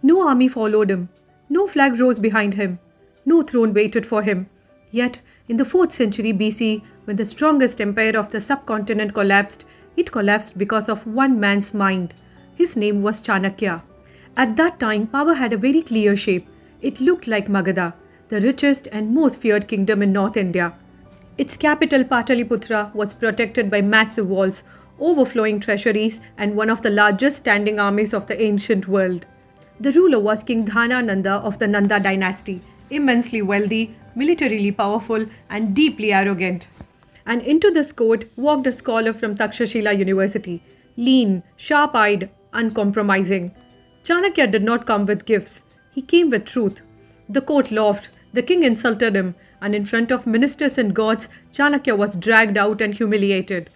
No army followed him. No flag rose behind him. No throne waited for him. Yet, in the 4th century BC, when the strongest empire of the subcontinent collapsed, it collapsed because of one man's mind. His name was Chanakya. At that time, power had a very clear shape. It looked like Magadha, the richest and most feared kingdom in North India. Its capital Pataliputra was protected by massive walls, overflowing treasuries, and one of the largest standing armies of the ancient world. The ruler was King Dhanananda of the Nanda dynasty, immensely wealthy, militarily powerful, and deeply arrogant. And into this court walked a scholar from Takshashila University, lean, sharp-eyed, uncompromising. Chanakya did not come with gifts. He came with truth. The court laughed. The king insulted him, and in front of ministers and gods, Chanakya was dragged out and humiliated.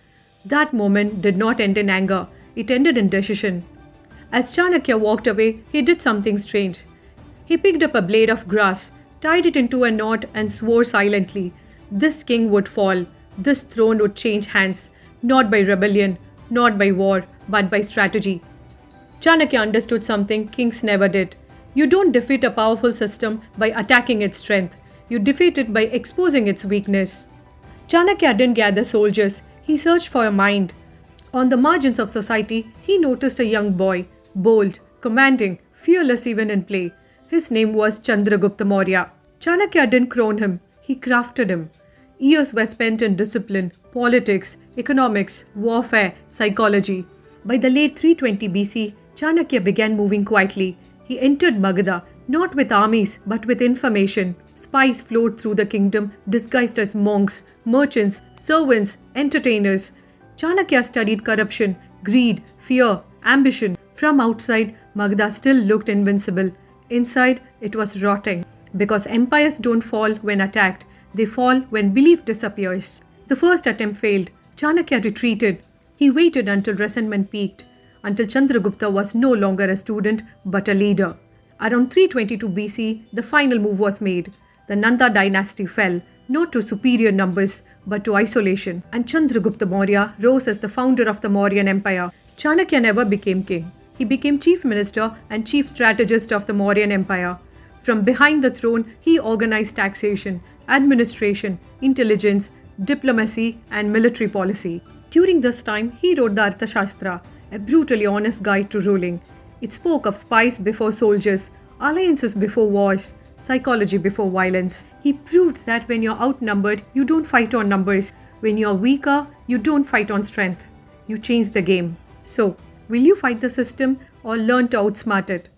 That moment did not end in anger. It ended in decision. As Chanakya walked away, he did something strange. He picked up a blade of grass, tied it into a knot, and swore silently. This king would fall. This throne would change hands, not by rebellion, not by war, but by strategy. Chanakya understood something kings never did. You don't defeat a powerful system by attacking its strength. You defeat it by exposing its weakness. Chanakya didn't gather soldiers. He searched for a mind. On the margins of society, he noticed a young boy, bold, commanding, fearless even in play. His name was Chandragupta Maurya. Chanakya didn't crown him. He crafted him. Years were spent in discipline, politics, economics, warfare, psychology. By the late 320 BC, Chanakya began moving quietly. He entered Magadha, not with armies, but with information. Spies flowed through the kingdom, disguised as monks, merchants, servants, entertainers. Chanakya studied corruption, greed, fear, ambition. From outside, Magadha still looked invincible. Inside, it was rotting. Because empires don't fall when attacked, they fall when belief disappears. The first attempt failed. Chanakya retreated. He waited until resentment peaked, until Chandragupta was no longer a student but a leader. Around 322 BC, the final move was made. The Nanda dynasty fell, not to superior numbers, but to isolation, and Chandragupta Maurya rose as the founder of the Mauryan Empire. Chanakya never became king. He became chief minister and chief strategist of the Mauryan Empire. From behind the throne, he organized taxation, administration, intelligence, diplomacy, and military policy. During this time, he wrote the Arthashastra, a brutally honest guide to ruling. It spoke of spies before soldiers, alliances before wars, psychology before violence. He proved that when you're outnumbered, you don't fight on numbers. When you're weaker, you don't fight on strength. You change the game. So, will you fight the system or learn to outsmart it?